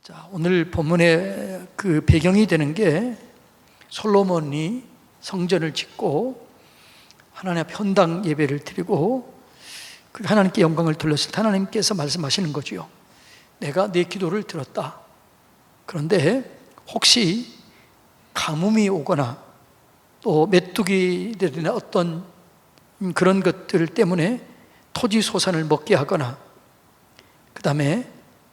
자, 오늘 본문의 그 배경이 되는 게 솔로몬이 성전을 짓고 하나님 앞에 헌당 예배를 드리고 그 하나님께 영광을 돌렸을 때 하나님께서 말씀하시는 거지요. 내가 내 기도를 들었다. 그런데 혹시 가뭄이 오거나 또 메뚜기들이나 어떤 그런 것들 때문에 토지 소산을 먹게 하거나 그 다음에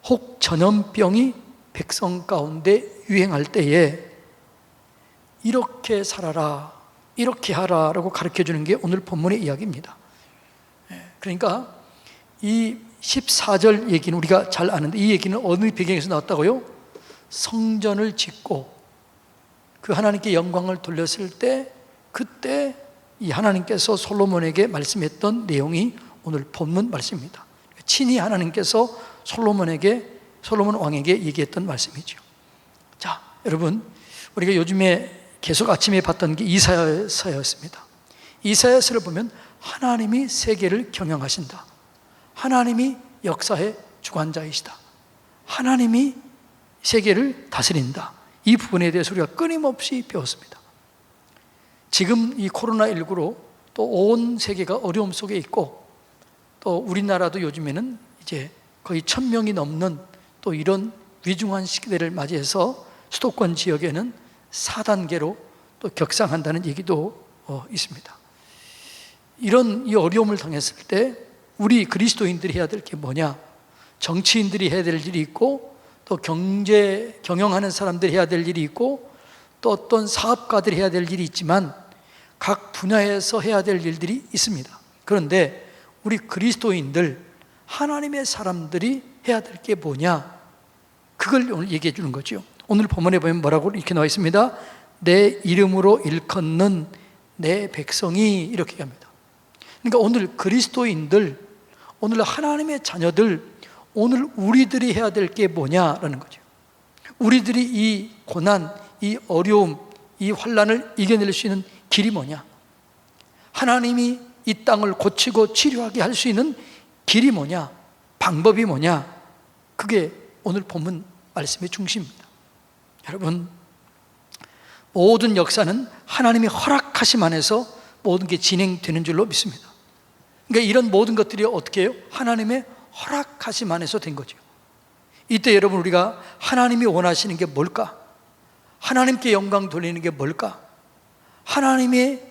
혹 전염병이 백성 가운데 유행할 때에 이렇게 살아라, 이렇게 하라라고 가르쳐 주는 게 오늘 본문의 이야기입니다. 그러니까 이 14절 얘기는 우리가 잘 아는데 이 얘기는 어느 배경에서 나왔다고요? 성전을 짓고 그 하나님께 영광을 돌렸을 때 그때 이 하나님께서 솔로몬에게 말씀했던 내용이 오늘 본문 말씀입니다. 친히 하나님께서 솔로몬 왕에게 얘기했던 말씀이죠. 자, 여러분, 우리가 요즘에 계속 아침에 봤던 게 이사야서였습니다. 이사야서를 보면 하나님이 세계를 경영하신다. 하나님이 역사의 주관자이시다. 하나님이 세계를 다스린다. 이 부분에 대해서 우리가 끊임없이 배웠습니다. 지금 이 코로나19로 또 온 세계가 어려움 속에 있고 또 우리나라도 요즘에는 이제 거의 1000명이 넘는 또 이런 위중한 시대를 맞이해서 수도권 지역에는 4단계로 또 격상한다는 얘기도 있습니다. 이런 이 어려움을 당했을 때 우리 그리스도인들이 해야 될 게 뭐냐? 정치인들이 해야 될 일이 있고 또 경제 경영하는 사람들이 해야 될 일이 있고 또 어떤 사업가들이 해야 될 일이 있지만 각 분야에서 해야 될 일들이 있습니다. 그런데 우리 그리스도인들 하나님의 사람들이 해야 될 게 뭐냐? 그걸 오늘 얘기해 주는 거죠. 오늘 본문에 보면 뭐라고 이렇게 나와 있습니다. 내 이름으로 일컫는 내 백성이 이렇게 얘기합니다. 그러니까 오늘 그리스도인들, 오늘 하나님의 자녀들, 오늘 우리들이 해야 될 게 뭐냐라는 거죠. 우리들이 이 고난, 이 어려움, 이 환난을 이겨낼 수 있는 길이 뭐냐? 하나님이 이 땅을 고치고 치료하게 할 수 있는 길이 뭐냐? 방법이 뭐냐? 그게 오늘 본문 말씀의 중심입니다. 여러분, 모든 역사는 하나님이 허락하심 안에서 모든 게 진행되는 줄로 믿습니다. 그러니까 이런 모든 것들이 어떻게 해요? 하나님의 허락하심 안에서 된 거죠. 이때 여러분 우리가 하나님이 원하시는 게 뭘까? 하나님께 영광 돌리는 게 뭘까? 하나님의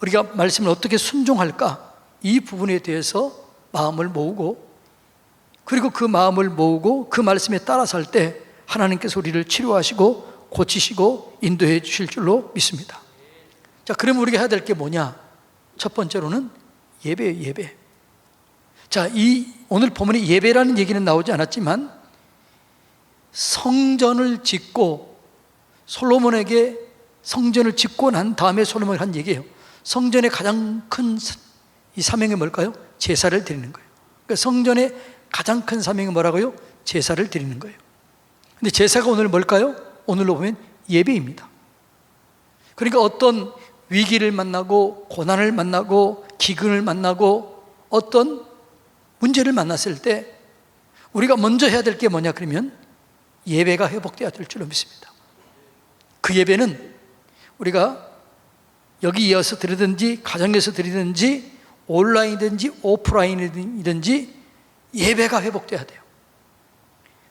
우리가 말씀을 어떻게 순종할까? 이 부분에 대해서 마음을 모으고 그리고 그 마음을 모으고 그 말씀에 따라 살 때 하나님께서 우리를 치료하시고 고치시고 인도해 주실 줄로 믿습니다. 자, 그럼 우리가 해야 될 게 뭐냐? 첫 번째로는 예배예요, 예배. 자, 이 오늘 본문에 예배라는 얘기는 나오지 않았지만 성전을 짓고 솔로몬에게 성전을 짓고 난 다음에 솔로몬이 한 얘기예요. 성전의 가장 큰 이 사명이 뭘까요? 제사를 드리는 거예요. 그러니까 성전의 가장 큰 사명이 뭐라고요? 제사를 드리는 거예요. 근데 제사가 오늘 뭘까요? 오늘로 보면 예배입니다. 그러니까 어떤 위기를 만나고 고난을 만나고 기근을 만나고 어떤 문제를 만났을 때 우리가 먼저 해야 될 게 뭐냐 그러면 예배가 회복되어야 될 줄로 믿습니다. 그 예배는 우리가 여기 이어서 드리든지 가정에서 드리든지 온라인이든지 오프라인이든지 예배가 회복돼야 돼요.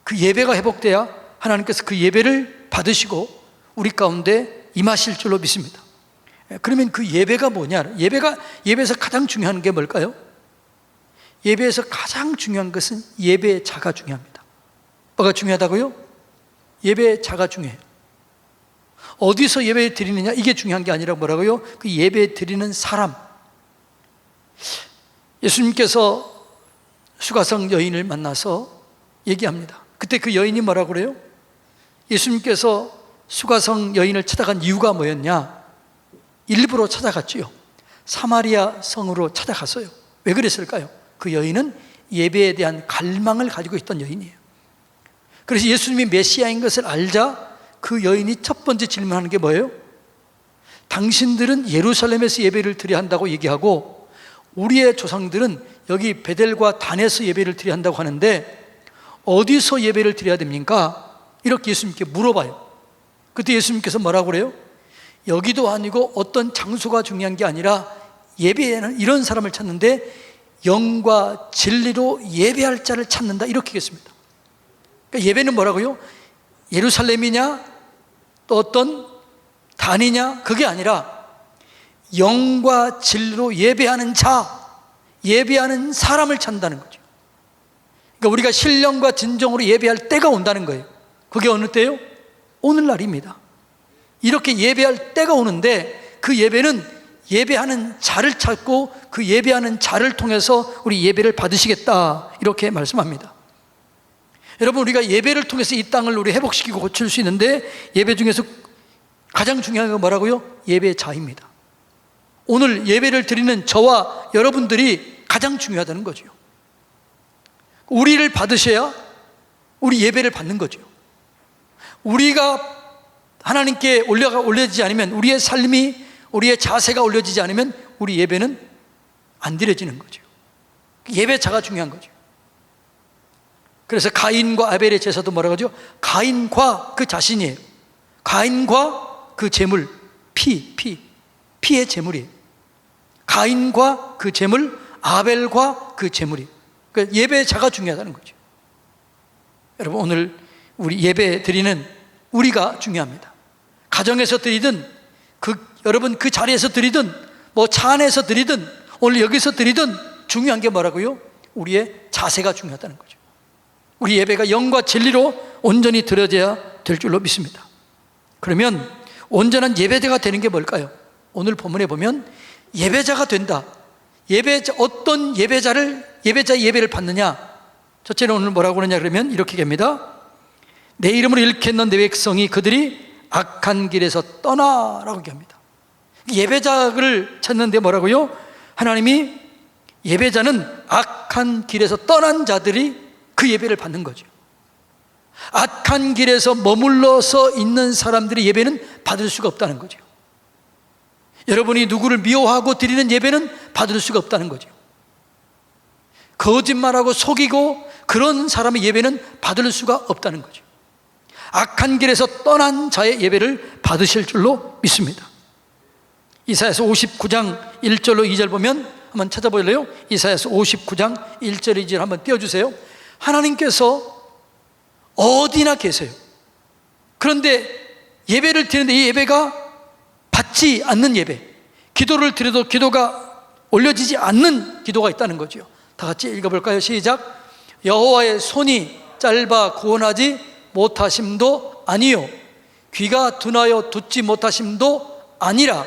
그 예배가 회복돼야 하나님께서 그 예배를 받으시고 우리 가운데 임하실 줄로 믿습니다. 그러면 그 예배가 뭐냐? 예배에서 가장 중요한 게 뭘까요? 예배에서 가장 중요한 것은 예배의 자가 중요합니다. 뭐가 중요하다고요? 예배의 자가 중요해요. 어디서 예배 드리느냐 이게 중요한 게 아니라 뭐라고요? 그 예배 드리는 사람. 예수님께서 수가성 여인을 만나서 얘기합니다. 그때 그 여인이 뭐라고 그래요? 예수님께서 수가성 여인을 찾아간 이유가 뭐였냐? 일부러 찾아갔지요. 사마리아 성으로 찾아갔어요. 왜 그랬을까요? 그 여인은 예배에 대한 갈망을 가지고 있던 여인이에요. 그래서 예수님이 메시아인 것을 알자 그 여인이 첫 번째 질문하는 게 뭐예요? 당신들은 예루살렘에서 예배를 드려야 한다고 얘기하고 우리의 조상들은 여기 베델과 단에서 예배를 드려야 한다고 하는데 어디서 예배를 드려야 됩니까? 이렇게 예수님께 물어봐요. 그때 예수님께서 뭐라고 그래요? 여기도 아니고 어떤 장소가 중요한 게 아니라 예배에는 이런 사람을 찾는데 영과 진리로 예배할 자를 찾는다, 이렇게 얘기했습니다. 그러니까 예배는 뭐라고요? 예루살렘이냐 또 어떤 단이냐, 그게 아니라 영과 진리로 예배하는 자, 예배하는 사람을 찾는다는 거죠. 그러니까 우리가 신령과 진정으로 예배할 때가 온다는 거예요. 그게 어느 때요? 오늘날입니다. 이렇게 예배할 때가 오는데 그 예배는 예배하는 자를 찾고 그 예배하는 자를 통해서 우리 예배를 받으시겠다, 이렇게 말씀합니다. 여러분, 우리가 예배를 통해서 이 땅을 우리 회복시키고 고칠 수 있는데 예배 중에서 가장 중요한 건 뭐라고요? 예배자입니다. 오늘 예배를 드리는 저와 여러분들이 가장 중요하다는 거죠. 우리를 받으셔야 우리 예배를 받는 거죠. 우리가 하나님께 올려지지 않으면, 우리의 삶이, 우리의 자세가 올려지지 않으면 우리 예배는 안 드려지는 거죠. 예배자가 중요한 거죠. 그래서 가인과 아벨의 제사도 뭐라고 하죠? 가인과 그 자신이에요. 가인과 그 제물, 피의 제물이에요. 가인과 그 제물, 아벨과 그 제물이에요. 그러니까 예배자가 중요하다는 거죠. 여러분, 오늘 우리 예배 드리는 우리가 중요합니다. 가정에서 드리든, 여러분 그 자리에서 드리든, 뭐 차 안에서 드리든, 오늘 여기서 드리든 중요한 게 뭐라고요? 우리의 자세가 중요하다는 거죠. 우리 예배가 영과 진리로 온전히 드려져야 될 줄로 믿습니다. 그러면 온전한 예배자가 되는 게 뭘까요? 오늘 본문에 보면 예배자가 된다. 어떤 예배자의 예배를 받느냐? 첫째는 오늘 뭐라고 그러냐 그러면 이렇게 얘기합니다. 내 이름으로 일컫는 내 백성이 그들이 악한 길에서 떠나라고 얘기합니다. 예배자를 찾는데 뭐라고요? 하나님이 예배자는 악한 길에서 떠난 자들이 그 예배를 받는 거죠. 악한 길에서 머물러서 있는 사람들의 예배는 받을 수가 없다는 거죠. 여러분이 누구를 미워하고 드리는 예배는 받을 수가 없다는 거죠. 거짓말하고 속이고 그런 사람의 예배는 받을 수가 없다는 거죠. 악한 길에서 떠난 자의 예배를 받으실 줄로 믿습니다. 이사야서 59장 1절로 2절 보면 한번 찾아볼래요? 이사야서 59장 1절 2절 한번 띄워주세요. 하나님께서 어디나 계세요. 그런데 예배를 드리는데 이 예배가 받지 않는 예배, 기도를 드려도 기도가 올려지지 않는 기도가 있다는 거죠. 다 같이 읽어볼까요? 시작. 여호와의 손이 짧아 구원하지 못하심도 아니요, 귀가 둔하여 듣지 못하심도 아니라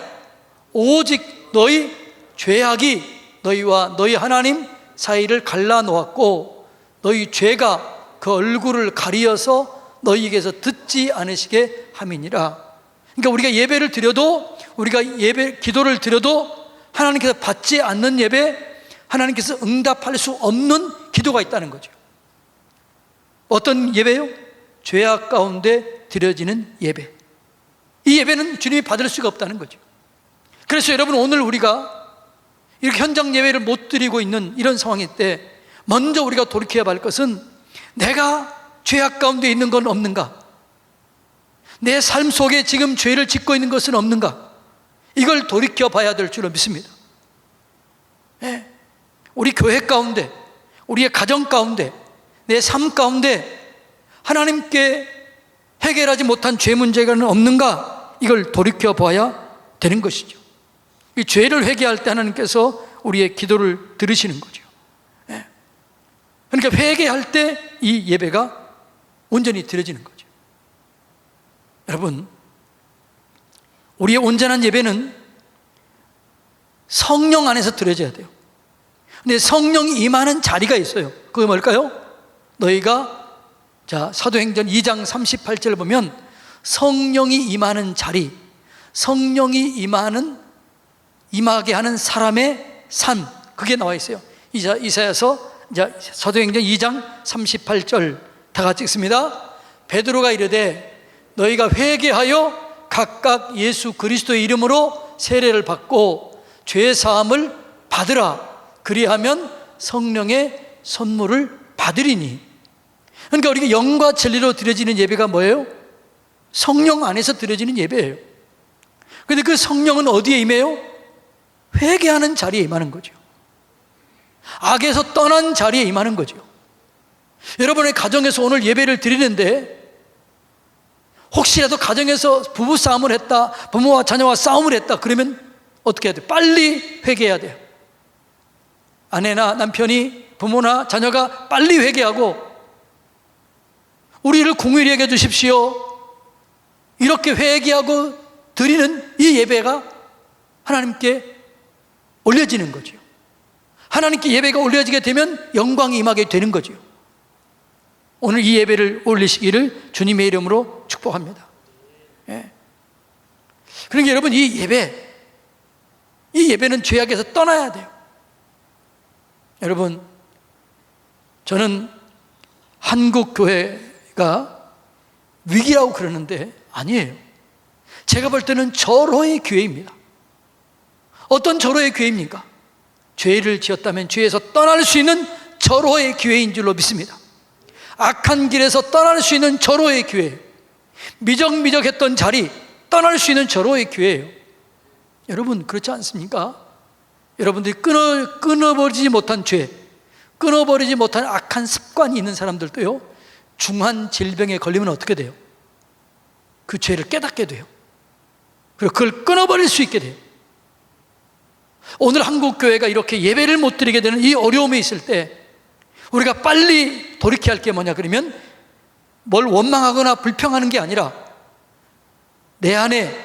오직 너희 죄악이 너희와 너희 하나님 사이를 갈라놓았고 너희 죄가 그 얼굴을 가리어서 너희에게서 듣지 않으시게 함이니라. 그러니까 우리가 예배를 드려도, 우리가 기도를 드려도 하나님께서 받지 않는 예배, 하나님께서 응답할 수 없는 기도가 있다는 거죠. 어떤 예배요? 죄악 가운데 드려지는 예배. 이 예배는 주님이 받을 수가 없다는 거죠. 그래서 여러분, 오늘 우리가 이렇게 현장 예배를 못 드리고 있는 이런 상황일 때 먼저 우리가 돌이켜야 할 것은, 내가 죄악 가운데 있는 건 없는가? 내 삶 속에 지금 죄를 짓고 있는 것은 없는가? 이걸 돌이켜 봐야 될 줄로 믿습니다. 네. 우리 교회 가운데, 우리의 가정 가운데, 내 삶 가운데 하나님께 해결하지 못한 죄 문제가 없는가? 이걸 돌이켜 봐야 되는 것이죠. 이 죄를 회개할 때 하나님께서 우리의 기도를 들으시는 거죠. 네. 그러니까 회개할 때 이 예배가 온전히 드려지는 거죠. 여러분, 우리의 온전한 예배는 성령 안에서 드려져야 돼요. 근데 성령이 임하는 자리가 있어요. 그게 뭘까요? 너희가, 자, 사도행전 2장 38절을 보면 성령이 임하는 자리, 성령이 임하게 하는 사람의 삶, 그게 나와 있어요. 이사야서, 사도행전 2장 38절 다 같이 읽습니다. 베드로가 이르되 너희가 회개하여 각각 예수 그리스도의 이름으로 세례를 받고 죄 사함을 받으라. 그리하면 성령의 선물을 받으리니. 그러니까 우리가 영과 진리로 드려지는 예배가 뭐예요? 성령 안에서 드려지는 예배예요. 그런데 그 성령은 어디에 임해요? 회개하는 자리에 임하는 거죠. 악에서 떠난 자리에 임하는 거죠. 여러분의 가정에서 오늘 예배를 드리는데 혹시라도 가정에서 부부싸움을 했다, 부모와 자녀와 싸움을 했다, 그러면 어떻게 해야 돼요? 빨리 회개해야 돼요. 아내나 남편이, 부모나 자녀가 빨리 회개하고 우리를 긍휼히 여겨 주십시오, 이렇게 회개하고 드리는 이 예배가 하나님께 올려지는 거죠. 하나님께 예배가 올려지게 되면 영광이 임하게 되는 거죠. 오늘 이 예배를 올리시기를 주님의 이름으로 축복합니다. 예. 그러니까 여러분, 이 예배는 죄악에서 떠나야 돼요. 여러분, 저는 한국 교회가 위기라고 그러는데 아니에요. 제가 볼 때는 절호의 교회입니다. 어떤 절호의 교회입니까? 죄를 지었다면 죄에서 떠날 수 있는 절호의 교회인 줄로 믿습니다. 악한 길에서 떠날 수 있는 절호의 교회예요. 미적미적했던 자리 떠날 수 있는 절호의 교회예요. 여러분, 그렇지 않습니까? 여러분들이 끊어버리지 못한 죄, 끊어버리지 못한 악한 습관이 있는 사람들도요, 중한 질병에 걸리면 어떻게 돼요? 그 죄를 깨닫게 돼요. 그리고 그걸 끊어버릴 수 있게 돼요. 오늘 한국교회가 이렇게 예배를 못 드리게 되는 이 어려움에 있을 때 우리가 빨리 돌이켜야 할 게 뭐냐 그러면, 뭘 원망하거나 불평하는 게 아니라 내 안에,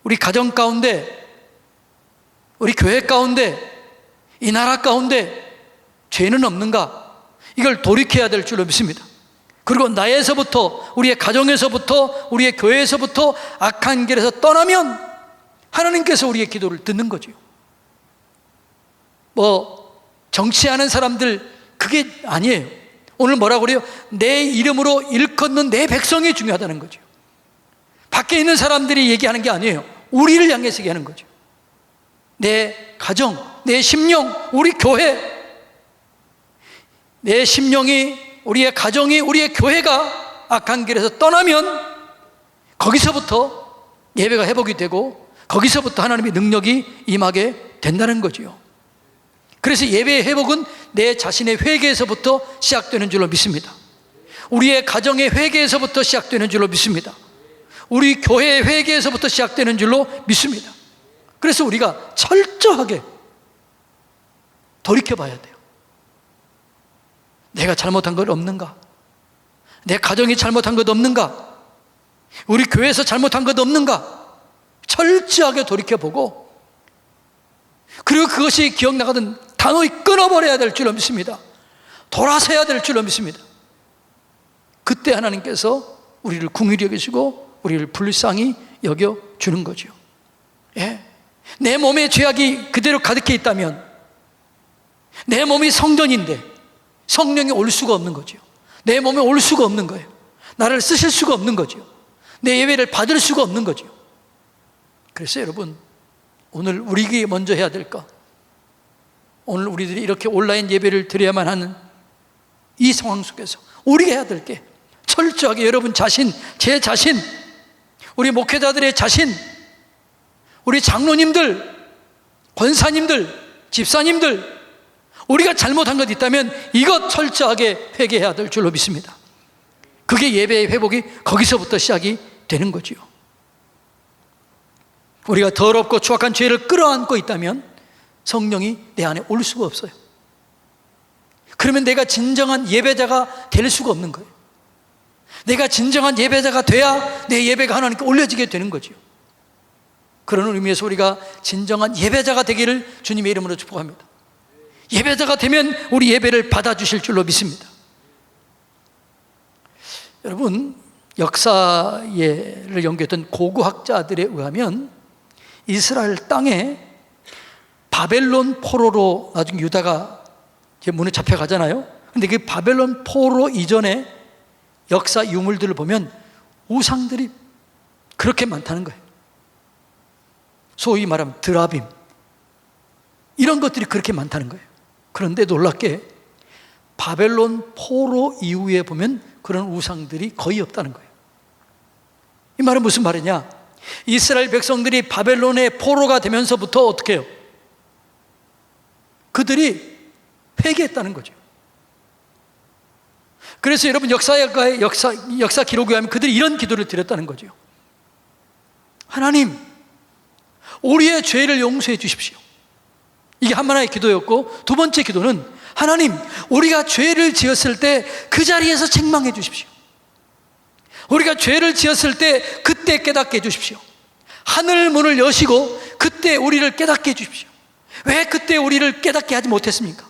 우리 가정 가운데, 우리 교회 가운데, 이 나라 가운데 죄는 없는가, 이걸 돌이켜야 될 줄로 믿습니다. 그리고 나에서부터, 우리의 가정에서부터, 우리의 교회에서부터 악한 길에서 떠나면 하나님께서 우리의 기도를 듣는 거죠. 정치하는 사람들 그게 아니에요. 오늘 뭐라고 그래요? 내 이름으로 일컫는 내 백성이 중요하다는 거죠. 밖에 있는 사람들이 얘기하는 게 아니에요. 우리를 향해서 얘기하는 거죠. 내 가정, 내 심령, 우리 교회, 내 심령이, 우리의 가정이, 우리의 교회가 악한 길에서 떠나면 거기서부터 예배가 회복이 되고 거기서부터 하나님의 능력이 임하게 된다는 거죠. 그래서 예배의 회복은 내 자신의 회개에서부터 시작되는 줄로 믿습니다. 우리의 가정의 회개에서부터 시작되는 줄로 믿습니다. 우리 교회의 회개에서부터 시작되는 줄로 믿습니다. 그래서 우리가 철저하게 돌이켜봐야 돼요. 내가 잘못한 것 없는가? 내 가정이 잘못한 것 없는가? 우리 교회에서 잘못한 것 없는가? 철저하게 돌이켜보고, 그리고 그것이 기억나가던 단호히 끊어버려야 될 줄로 믿습니다. 돌아서야 될 줄로 믿습니다. 그때 하나님께서 우리를 긍휼히 여기시고 우리를 불쌍히 여겨주는 거죠. 예. 내 몸에 죄악이 그대로 가득해 있다면, 내 몸이 성전인데 성령이 올 수가 없는 거죠. 내 몸에 올 수가 없는 거예요. 나를 쓰실 수가 없는 거죠. 내 예배를 받을 수가 없는 거죠. 그래서 여러분, 오늘 우리에게 먼저 해야 될까? 오늘 우리들이 이렇게 온라인 예배를 드려야만 하는 이 상황 속에서 우리가 해야 될 게, 철저하게 여러분 자신, 제 자신, 우리 목회자들의 자신, 우리 장로님들, 권사님들, 집사님들, 우리가 잘못한 것 있다면 이것 철저하게 회개해야 될 줄로 믿습니다. 그게 예배의 회복이 거기서부터 시작이 되는 거지요. 우리가 더럽고 추악한 죄를 끌어안고 있다면 성령이 내 안에 올 수가 없어요. 그러면 내가 진정한 예배자가 될 수가 없는 거예요. 내가 진정한 예배자가 돼야 내 예배가 하나님께 올려지게 되는 거죠. 그런 의미에서 우리가 진정한 예배자가 되기를 주님의 이름으로 축복합니다. 예배자가 되면 우리 예배를 받아주실 줄로 믿습니다. 여러분, 역사를 연구했던 고고학자들에 의하면 이스라엘 땅에 바벨론 포로로 나중에 유다가 문에 잡혀가잖아요. 근데 그 바벨론 포로 이전에 역사 유물들을 보면 우상들이 그렇게 많다는 거예요. 소위 말하면 드라빔, 이런 것들이 그렇게 많다는 거예요. 그런데 놀랍게 바벨론 포로 이후에 보면 그런 우상들이 거의 없다는 거예요. 이 말은 무슨 말이냐? 이스라엘 백성들이 바벨론의 포로가 되면서부터 어떻게 해요? 그들이 회개했다는 거죠. 그래서 여러분 역사가의 역사 기록에 하면 그들이 이런 기도를 드렸다는 거죠. 하나님, 우리의 죄를 용서해 주십시오. 이게 한 하나의 기도였고, 두 번째 기도는 하나님, 우리가 죄를 지었을 때 그 자리에서 책망해 주십시오. 우리가 죄를 지었을 때 그때 깨닫게 해 주십시오. 하늘 문을 여시고 그때 우리를 깨닫게 해 주십시오. 왜 그때 우리를 깨닫게 하지 못했습니까?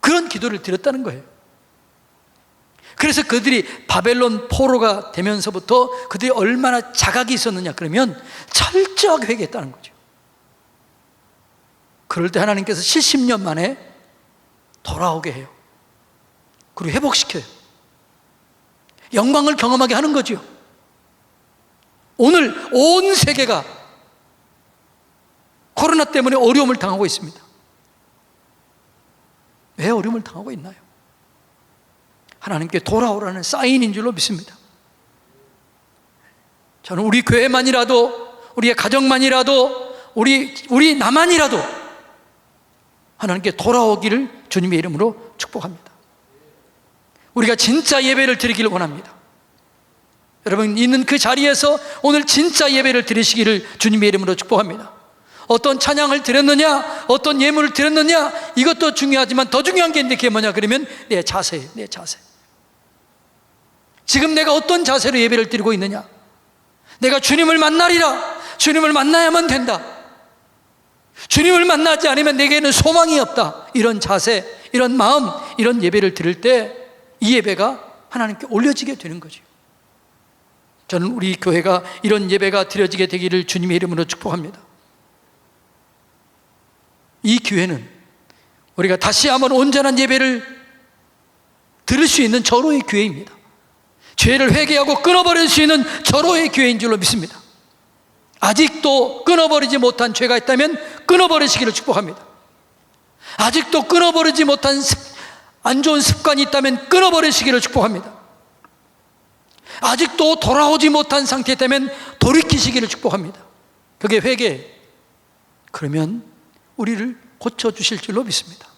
그런 기도를 드렸다는 거예요. 그래서 그들이 바벨론 포로가 되면서부터 그들이 얼마나 자각이 있었느냐 그러면 철저하게 회개했다는 거죠. 그럴 때 하나님께서 70년 만에 돌아오게 해요. 그리고 회복시켜요. 영광을 경험하게 하는 거죠. 오늘 온 세계가 코로나 때문에 어려움을 당하고 있습니다. 왜 어려움을 당하고 있나요? 하나님께 돌아오라는 사인인 줄로 믿습니다. 저는 우리 교회만이라도, 우리의 가정만이라도, 우리 나만이라도 하나님께 돌아오기를 주님의 이름으로 축복합니다. 우리가 진짜 예배를 드리기를 원합니다. 여러분 있는 그 자리에서 오늘 진짜 예배를 드리시기를 주님의 이름으로 축복합니다. 어떤 찬양을 드렸느냐, 어떤 예물을 드렸느냐, 이것도 중요하지만 더 중요한 게 있는데 그게 뭐냐 그러면 내 자세예요. 내 자세. 지금 내가 어떤 자세로 예배를 드리고 있느냐. 내가 주님을 만나리라. 주님을 만나야만 된다. 주님을 만나지 않으면 내게는 소망이 없다. 이런 자세, 이런 마음, 이런 예배를 드릴 때 이 예배가 하나님께 올려지게 되는 거죠. 저는 우리 교회가 이런 예배가 드려지게 되기를 주님의 이름으로 축복합니다. 이 기회는 우리가 다시 한번 온전한 예배를 들을 수 있는 절호의 기회입니다. 죄를 회개하고 끊어버릴 수 있는 절호의 기회인 줄로 믿습니다. 아직도 끊어버리지 못한 죄가 있다면 끊어버리시기를 축복합니다. 아직도 끊어버리지 못한 안 좋은 습관이 있다면 끊어버리시기를 축복합니다. 아직도 돌아오지 못한 상태에 있다면 돌이키시기를 축복합니다. 그게 회개. 그러면 우리를 고쳐주실 줄로 믿습니다.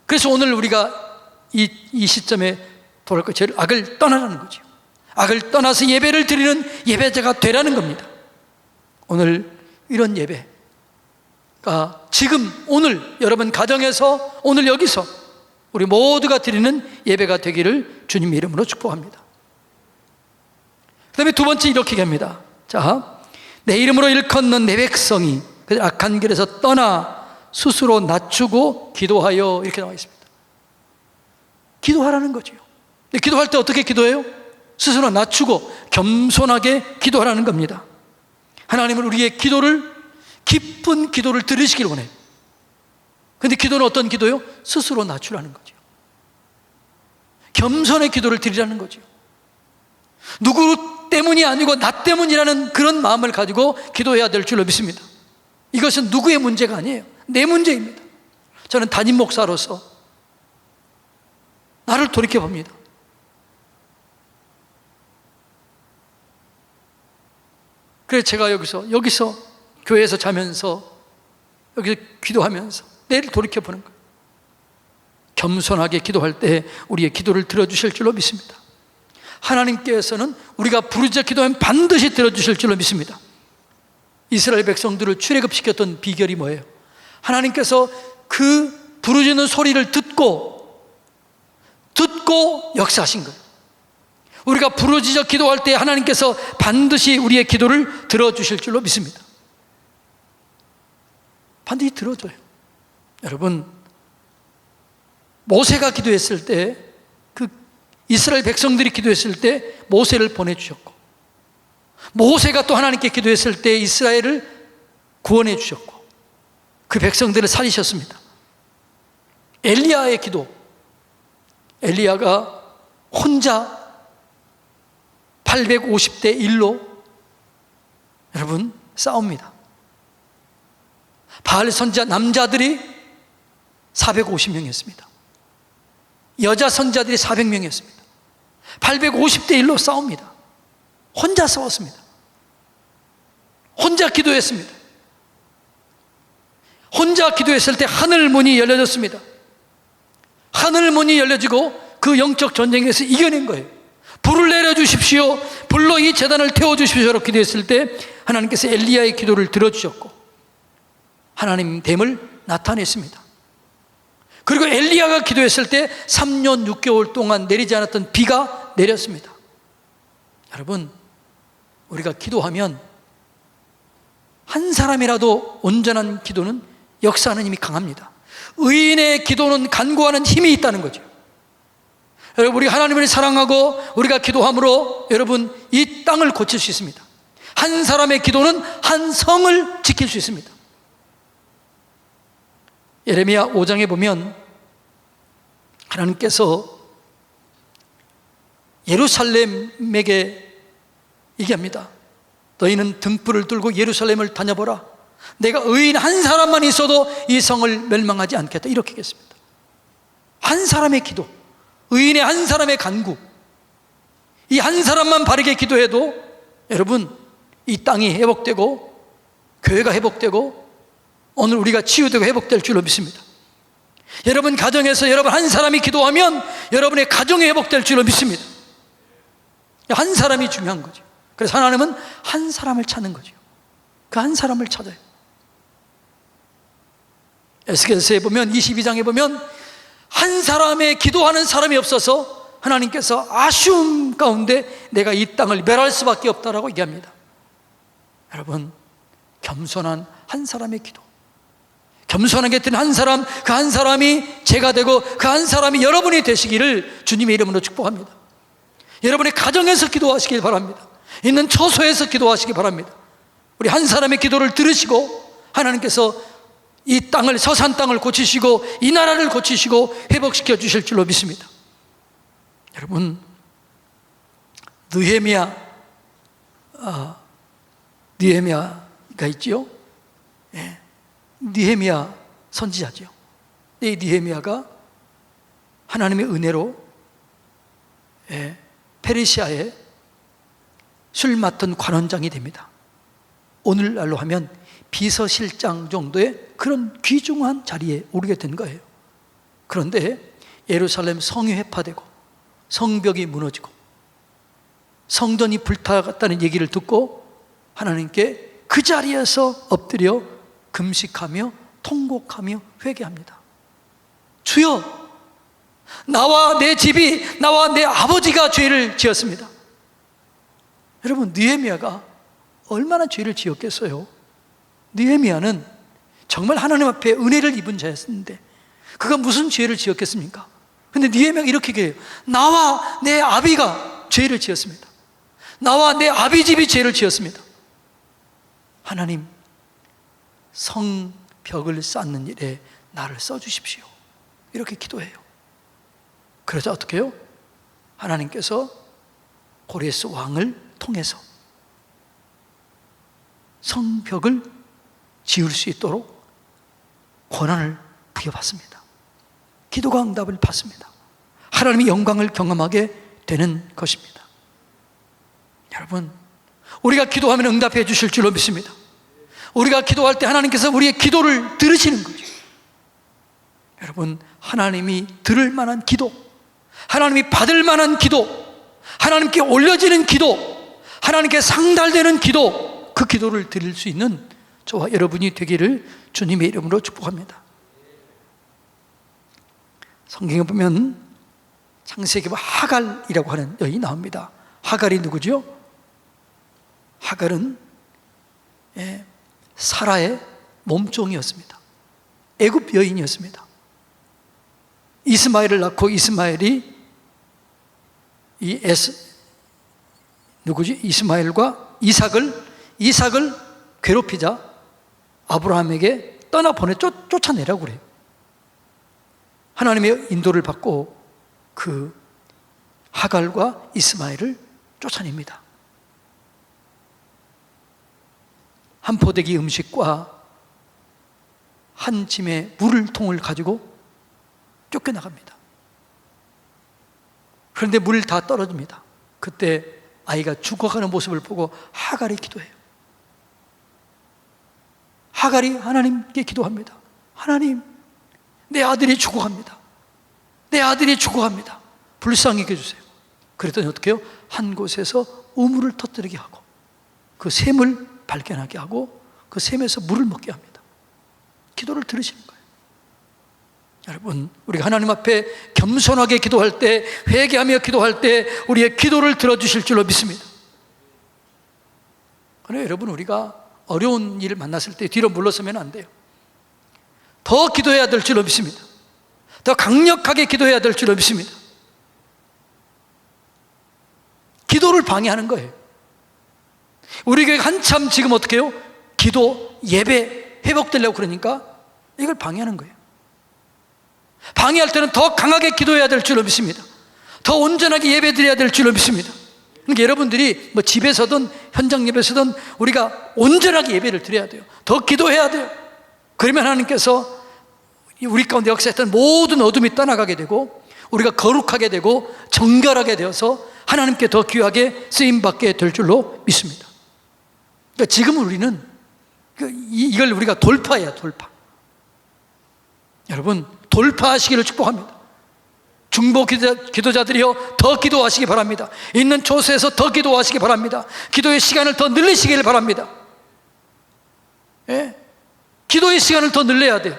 그래서 오늘 우리가 이 시점에 돌아올 것, 죄를, 악을 떠나라는 거죠. 악을 떠나서 예배를 드리는 예배자가 되라는 겁니다. 오늘 이런 예배가 지금 오늘 여러분 가정에서 오늘 여기서 우리 모두가 드리는 예배가 되기를 주님의 이름으로 축복합니다. 그 다음에 두 번째 이렇게 얘기합니다. 자, 내 이름으로 일컫는 내 백성이 그 악한 길에서 떠나 스스로 낮추고 기도하여, 이렇게 나와 있습니다. 기도하라는 거죠. 기도할 때 어떻게 기도해요? 스스로 낮추고 겸손하게 기도하라는 겁니다. 하나님은 우리의 기도를, 기쁜 기도를 들으시길 원해요. 그런데 기도는 어떤 기도요? 스스로 낮추라는 거죠. 겸손의 기도를 드리라는 거죠. 누구 때문이 아니고 나 때문이라는 그런 마음을 가지고 기도해야 될 줄로 믿습니다. 이것은 누구의 문제가 아니에요. 내 문제입니다. 저는 담임 목사로서 나를 돌이켜봅니다. 그래서 제가 여기서 교회에서 자면서 여기서 기도하면서 내를 돌이켜보는 거예요. 겸손하게 기도할 때 우리의 기도를 들어주실 줄로 믿습니다. 하나님께서는 우리가 부르짖어 기도하면 반드시 들어주실 줄로 믿습니다. 이스라엘 백성들을 출애굽시켰던 비결이 뭐예요? 하나님께서 그 부르짖는 소리를 듣고 역사하신 거예요. 우리가 부르짖어 기도할 때 하나님께서 반드시 우리의 기도를 들어주실 줄로 믿습니다. 반드시 들어줘요. 여러분, 모세가 기도했을 때, 그 이스라엘 백성들이 기도했을 때 모세를 보내주셨고, 모세가 또 하나님께 기도했을 때 이스라엘을 구원해 주셨고, 그 백성들을 살리셨습니다. 엘리야의 기도, 엘리야가 혼자 850대 1로 여러분 싸웁니다. 바알 선지자 남자들이 450명이었습니다. 여자 선자들이 400명이었습니다. 850대 1로 싸웁니다. 혼자 싸웠습니다. 혼자 기도했습니다. 혼자 기도했을 때 하늘 문이 열려졌습니다. 하늘 문이 열려지고 그 영적 전쟁에서 이겨낸 거예요. 불을 내려주십시오. 불로 이 제단을 태워주십시오라고 기도했을 때 하나님께서 엘리야의 기도를 들어주셨고 하나님 됨을 나타냈습니다. 그리고 엘리야가 기도했을 때 3년 6개월 동안 내리지 않았던 비가 내렸습니다. 여러분, 우리가 기도하면 한 사람이라도 온전한 기도는 역사하는 힘이 강합니다. 의인의 기도는 간구하는 힘이 있다는 거죠. 여러분, 우리 하나님을 사랑하고 우리가 기도함으로 여러분 이 땅을 고칠 수 있습니다. 한 사람의 기도는 한 성을 지킬 수 있습니다. 예레미야 5장에 보면 하나님께서 예루살렘에게 얘기합니다. 너희는 등불을 들고 예루살렘을 다녀보라. 내가 의인 한 사람만 있어도 이 성을 멸망하지 않겠다. 이렇게 했습니다. 한 사람의 기도, 의인의 한 사람의 간구, 이 한 사람만 바르게 기도해도 여러분 이 땅이 회복되고 교회가 회복되고 오늘 우리가 치유되고 회복될 줄로 믿습니다. 여러분 가정에서 여러분 한 사람이 기도하면 여러분의 가정이 회복될 줄로 믿습니다. 한 사람이 중요한 거죠. 그래서 하나님은 한 사람을 찾는 거죠. 그 한 사람을 찾아요. 에스겔서에 보면 22장에 보면 한 사람의 기도하는 사람이 없어서 하나님께서 아쉬움 가운데 내가 이 땅을 멸할 수밖에 없다라고 얘기합니다. 여러분, 겸손한 한 사람의 기도, 겸손하게 된 한 사람, 그 한 사람이 제가 되고 그 한 사람이 여러분이 되시기를 주님의 이름으로 축복합니다. 여러분의 가정에서 기도하시길 바랍니다. 있는 처소에서 기도하시기 바랍니다. 우리 한 사람의 기도를 들으시고 하나님께서 이 땅을, 서산 땅을 고치시고 이 나라를 고치시고 회복시켜 주실 줄로 믿습니다. 여러분, 느헤미야가 있지요. 예, 느헤미야 선지자죠. 이 느헤미야가 하나님의 은혜로 페르시아에 술 맡은 관원장이 됩니다. 오늘날로 하면 비서실장 정도의 그런 귀중한 자리에 오르게 된 거예요. 그런데 예루살렘 성이 회파되고 성벽이 무너지고 성전이 불타갔다는 얘기를 듣고 하나님께 그 자리에서 엎드려 금식하며 통곡하며 회개합니다. 주여, 나와 내 집이, 나와 내 아버지가 죄를 지었습니다. 여러분, 느헤미야가 얼마나 죄를 지었겠어요? 느헤미야는 정말 하나님 앞에 은혜를 입은 자였는데 그가 무슨 죄를 지었겠습니까? 근데 느헤미야가 이렇게 얘기해요. 나와 내 아비가 죄를 지었습니다. 나와 내 아비 집이 죄를 지었습니다. 하나님, 성벽을 쌓는 일에 나를 써주십시오. 이렇게 기도해요. 그러자 어떻게 해요? 하나님께서 고레스 왕을 통해서 성벽을 지을 수 있도록 권한을 부여받습니다. 기도가 응답을 받습니다. 하나님의 영광을 경험하게 되는 것입니다. 여러분, 우리가 기도하면 응답해 주실 줄로 믿습니다. 우리가 기도할 때 하나님께서 우리의 기도를 들으시는 거죠. 여러분, 하나님이 들을 만한 기도, 하나님이 받을 만한 기도, 하나님께 올려지는 기도, 하나님께 상달되는 기도, 그 기도를 드릴 수 있는 저와 여러분이 되기를 주님의 이름으로 축복합니다. 성경에 보면 창세기 하갈이라고 하는 여인이 나옵니다. 하갈이 누구죠? 하갈은 사라의 몸종이었습니다. 애굽 여인이었습니다. 이스마엘을 낳고 이스마엘이 이스마엘과 이삭을 괴롭히자 아브라함에게 떠나보내 쫓아내라고 그래요. 하나님의 인도를 받고 그 하갈과 이스마엘을 쫓아냅니다. 한 포대기 음식과 한 짐의 물통을 가지고 쫓겨나갑니다. 그런데 물 다 떨어집니다. 그때 아이가 죽어가는 모습을 보고 하갈이 기도해요. 하갈이 하나님께 기도합니다. 하나님, 내 아들이 죽어갑니다. 내 아들이 죽어갑니다. 불쌍히 여겨주세요. 그랬더니 어떻게 해요? 한 곳에서 우물을 터뜨리게 하고 그 샘을 발견하게 하고 그 샘에서 물을 먹게 합니다. 기도를 들으시는 거예요. 여러분, 우리가 하나님 앞에 겸손하게 기도할 때, 회개하며 기도할 때 우리의 기도를 들어주실 줄로 믿습니다. 그러나 여러분, 우리가 어려운 일을 만났을 때 뒤로 물러서면 안 돼요. 더 기도해야 될 줄로 믿습니다. 더 강력하게 기도해야 될 줄로 믿습니다. 기도를 방해하는 거예요. 우리 교회 한참 지금 어떻게 해요? 기도, 예배 회복되려고 그러니까 이걸 방해하는 거예요. 방해할 때는 더 강하게 기도해야 될 줄로 믿습니다. 더 온전하게 예배 드려야 될 줄로 믿습니다. 그러니까 여러분들이 뭐 집에서든 현장 예배에서든 우리가 온전하게 예배를 드려야 돼요. 더 기도해야 돼요. 그러면 하나님께서 우리 가운데 역사했던 모든 어둠이 떠나가게 되고 우리가 거룩하게 되고 정결하게 되어서 하나님께 더 귀하게 쓰임받게 될 줄로 믿습니다. 그러니까 지금 우리는 이걸 우리가 돌파해야 돌파. 여러분, 돌파하시기를 축복합니다. 중보 기도자들이여 더 기도하시기 바랍니다. 있는 초소에서 더 기도하시기 바랍니다. 기도의 시간을 더 늘리시길 바랍니다. 예? 기도의 시간을 더 늘려야 돼요.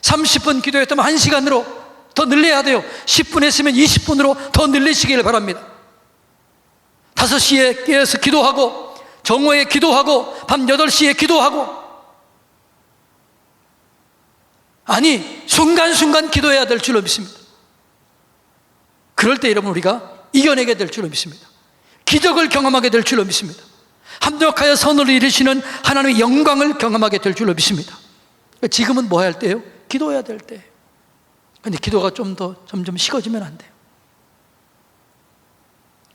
30분 기도했다면 1시간으로 더 늘려야 돼요. 10분 했으면 20분으로 더 늘리시길 바랍니다. 5시에 깨어서 기도하고 정오에 기도하고 밤 8시에 기도하고 아니 순간순간 기도해야 될 줄로 믿습니다. 그럴 때 여러분 우리가 이겨내게 될 줄로 믿습니다. 기적을 경험하게 될 줄로 믿습니다. 합력하여 선을 이루시는 하나님의 영광을 경험하게 될 줄로 믿습니다. 지금은 뭐 해야 할 때예요? 기도해야 될 때. 근데 기도가 좀 더 점점 식어지면 안 돼요.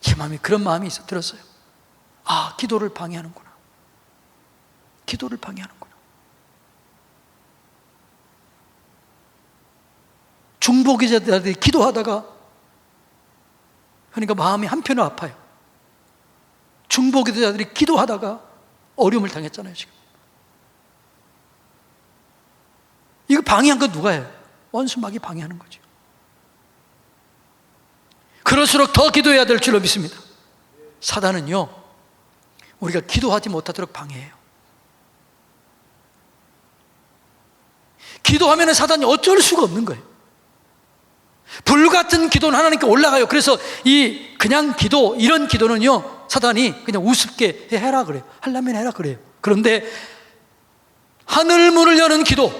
제 마음에 그런 마음이 들었어요. 아, 기도를 방해하는구나. 기도를 방해하는구나. 중보기자들이 기도하다가 그러니까 마음이 한편은 아파요. 중보기자들이 기도하다가 어려움을 당했잖아요. 지금 이거 방해한 건 누가 해요? 원수막이 방해하는 거죠. 그럴수록 더 기도해야 될 줄로 믿습니다. 사단은요, 우리가 기도하지 못하도록 방해해요. 기도하면 사단이 어쩔 수가 없는 거예요. 불같은 기도는 하나님께 올라가요. 그래서 그냥 기도, 이런 기도는요, 사단이 그냥 우습게 해라 그래요. 하려면 해라 그래요. 그런데 하늘 문을 여는 기도,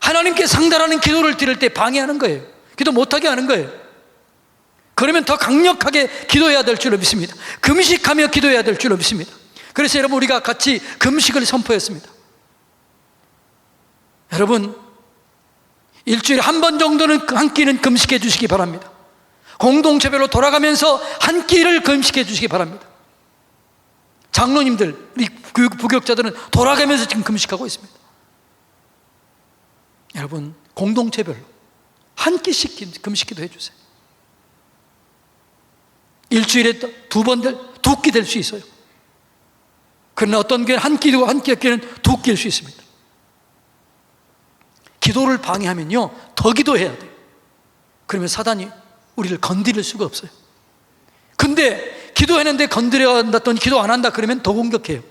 하나님께 상달하는 기도를 드릴 때 방해하는 거예요. 기도 못하게 하는 거예요. 그러면 더 강력하게 기도해야 될 줄로 믿습니다. 금식하며 기도해야 될 줄로 믿습니다. 그래서 여러분 우리가 같이 금식을 선포했습니다. 여러분 일주일에 한 번 정도는 한 끼는 금식해 주시기 바랍니다. 공동체별로 돌아가면서 한 끼를 금식해 주시기 바랍니다. 장로님들, 우리 부교육자들은 돌아가면서 지금 금식하고 있습니다. 여러분 공동체별로 한 끼씩 금식기도 해주세요. 일주일에 2끼 될 수 있어요. 그러나 어떤 게 한 끼도 한 끼는 2끼일 수 있습니다. 기도를 방해하면요 더 기도해야 돼요. 그러면 사단이 우리를 건드릴 수가 없어요. 근데 기도했는데 건드렸더니 기도 안 한다 그러면 더 공격해요.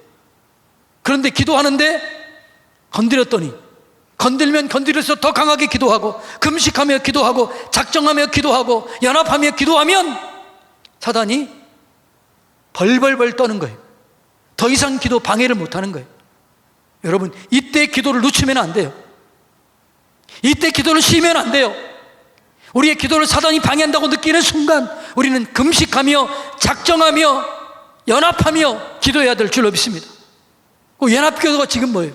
그런데 기도하는데 건드렸더니 건들면 건드릴수록 더 강하게 기도하고 금식하며 기도하고 작정하며 기도하고 연합하며 기도하면 사단이 벌벌벌 떠는 거예요. 더 이상 기도 방해를 못하는 거예요. 여러분 이때 기도를 늦추면 안 돼요. 이때 기도를 쉬면 안 돼요. 우리의 기도를 사단이 방해한다고 느끼는 순간 우리는 금식하며 작정하며 연합하며 기도해야 될 줄로 믿습니다. 그 연합기도가 지금 뭐예요?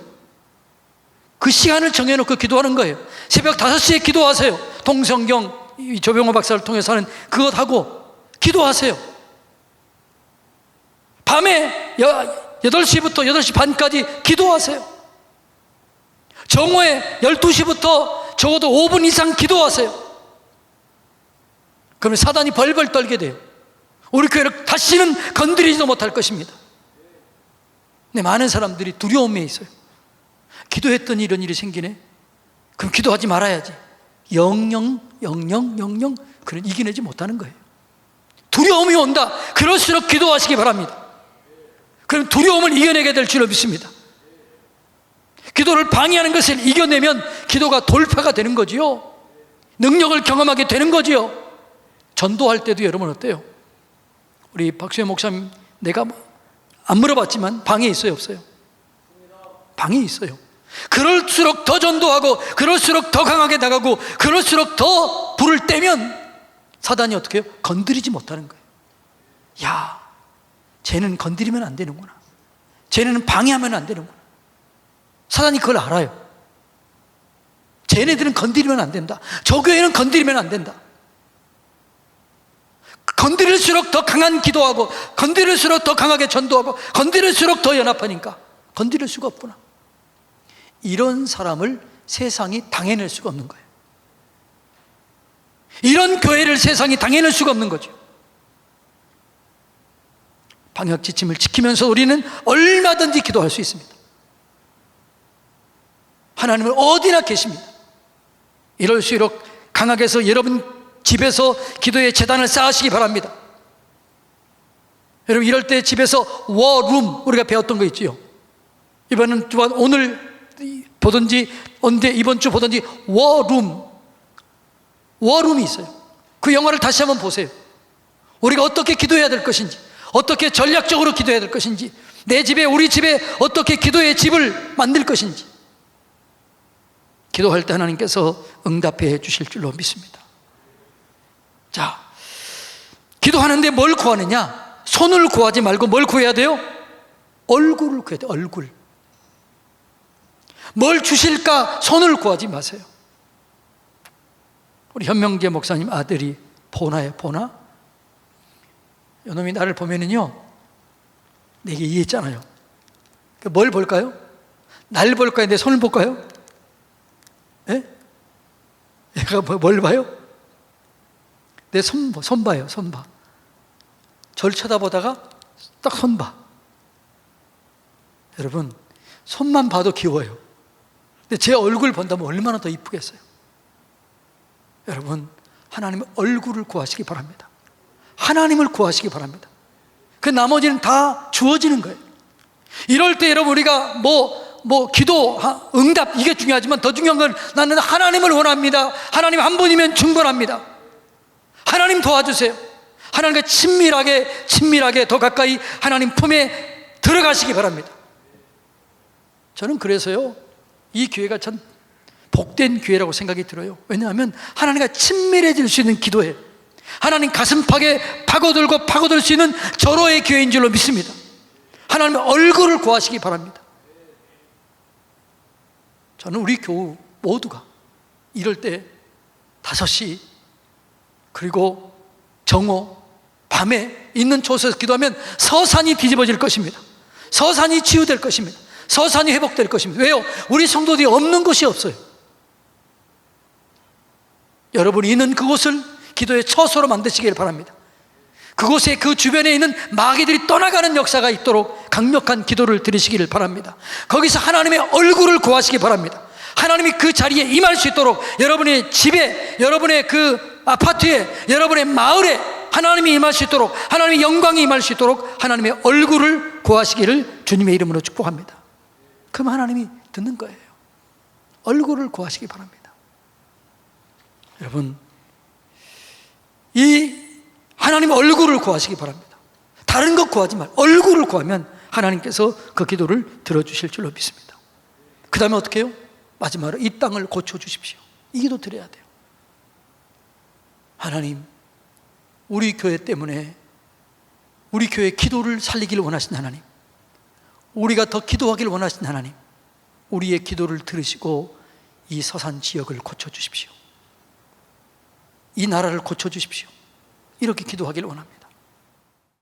그 시간을 정해놓고 기도하는 거예요. 새벽 5시에 기도하세요. 동성경 조병호 박사를 통해서 하는 그것하고 기도하세요. 밤에 8시부터 8시 반까지 기도하세요. 정오에 12시부터 적어도 5분 이상 기도하세요. 그러면 사단이 벌벌 떨게 돼요. 우리 교회를 다시는 건드리지도 못할 것입니다. 근데 많은 사람들이 두려움에 있어요. 기도했더니 이런 일이 생기네. 그럼 기도하지 말아야지. 영영 그런 이겨내지 못하는 거예요. 두려움이 온다. 그럴수록 기도하시기 바랍니다. 그럼 두려움을 이겨내게 될 줄로 믿습니다. 기도를 방해하는 것을 이겨내면 기도가 돌파가 되는 거지요. 능력을 경험하게 되는 거지요. 전도할 때도 여러분 어때요? 우리 박수현 목사님, 내가 안 물어봤지만 방해 있어요, 없어요? 방해 있어요. 그럴수록 더 전도하고, 그럴수록 더 강하게 나가고, 그럴수록 더 불을 떼면 사단이 어떻게 해요? 건드리지 못하는 거예요. 야, 쟤는 건드리면 안 되는구나. 쟤네는 방해하면 안 되는구나. 사단이 그걸 알아요. 쟤네들은 건드리면 안 된다. 저 교회는 건드리면 안 된다. 건드릴수록 더 강한 기도하고, 건드릴수록 더 강하게 전도하고, 건드릴수록 더 연합하니까 건드릴 수가 없구나. 이런 사람을 세상이 당해낼 수가 없는 거예요. 이런 교회를 세상이 당해낼 수가 없는 거죠. 방역 지침을 지키면서 우리는 얼마든지 기도할 수 있습니다. 하나님은 어디나 계십니다. 이럴수록 강하게 해서 여러분 집에서 기도의 재단을 쌓으시기 바랍니다. 여러분 이럴 때 집에서 워룸, 우리가 배웠던 거 있죠. 이번은 오늘 보든지 언제 이번 주 보든지 워룸이 있어요. 그 영화를 다시 한번 보세요. 우리가 어떻게 기도해야 될 것인지, 어떻게 전략적으로 기도해야 될 것인지, 내 집에, 우리 집에 어떻게 기도의 집을 만들 것인지, 기도할 때 하나님께서 응답해 주실 줄로 믿습니다. 자, 기도하는데 뭘 구하느냐? 손을 구하지 말고 뭘 구해야 돼요? 얼굴을 구해야 돼요. 얼굴. 뭘 주실까? 손을 구하지 마세요. 우리 현명재 목사님 아들이 보나예요. 보나? 이놈이 나를 보면은요, 내게 이해했잖아요. 뭘 볼까요? 날 볼까요? 내 손을 볼까요? 예? 얘가 뭘 봐요? 내 손 봐요. 손 봐. 절 쳐다보다가 딱 손 봐. 여러분, 손만 봐도 귀여워요. 근데 제 얼굴 본다면 얼마나 더 이쁘겠어요. 여러분, 하나님의 얼굴을 구하시기 바랍니다. 하나님을 구하시기 바랍니다. 그 나머지는 다 주어지는 거예요. 이럴 때 여러분, 우리가 기도, 응답, 이게 중요하지만 더 중요한 건 나는 하나님을 원합니다. 하나님 한 분이면 충분합니다. 하나님 도와주세요. 하나님과 친밀하게 더 가까이 하나님 품에 들어가시기 바랍니다. 저는 그래서요, 이 교회가 참 복된 교회라고 생각이 들어요. 왜냐하면 하나님과 친밀해질 수 있는 기도에 하나님 가슴팍에 파고들 수 있는 절호의 교회인 줄로 믿습니다. 하나님의 얼굴을 구하시기 바랍니다. 저는 우리 교우 모두가 이럴 때 5시 그리고 정오 밤에 있는 곳에서 기도하면 서산이 뒤집어질 것입니다. 서산이 치유될 것입니다. 서산이 회복될 것입니다. 왜요? 우리 성도들이 없는 곳이 없어요. 여러분이 있는 그곳을 기도의 처소로 만드시길 바랍니다. 그곳에, 그 주변에 있는 마귀들이 떠나가는 역사가 있도록 강력한 기도를 드리시기를 바랍니다. 거기서 하나님의 얼굴을 구하시기 바랍니다. 하나님이 그 자리에 임할 수 있도록 여러분의 집에, 여러분의 그 아파트에, 여러분의 마을에 하나님이 임할 수 있도록, 하나님의 영광이 임할 수 있도록 하나님의 얼굴을 구하시기를 주님의 이름으로 축복합니다. 그럼 하나님이 듣는 거예요. 얼굴을 구하시기 바랍니다. 여러분, 이 하나님의 얼굴을 구하시기 바랍니다. 다른 것 구하지 말고 얼굴을 구하면 하나님께서 그 기도를 들어주실 줄로 믿습니다. 그 다음에 어떻게 해요? 마지막으로 이 땅을 고쳐주십시오. 이 기도 드려야 돼요. 하나님, 우리 교회 때문에 우리 교회 기도를 살리기를 원하신 하나님, 우리가 더 기도하기를 원하신 하나님, 우리의 기도를 들으시고 이 서산 지역을 고쳐주십시오. 이 나라를 고쳐주십시오. 이렇게 기도하기를 원합니다.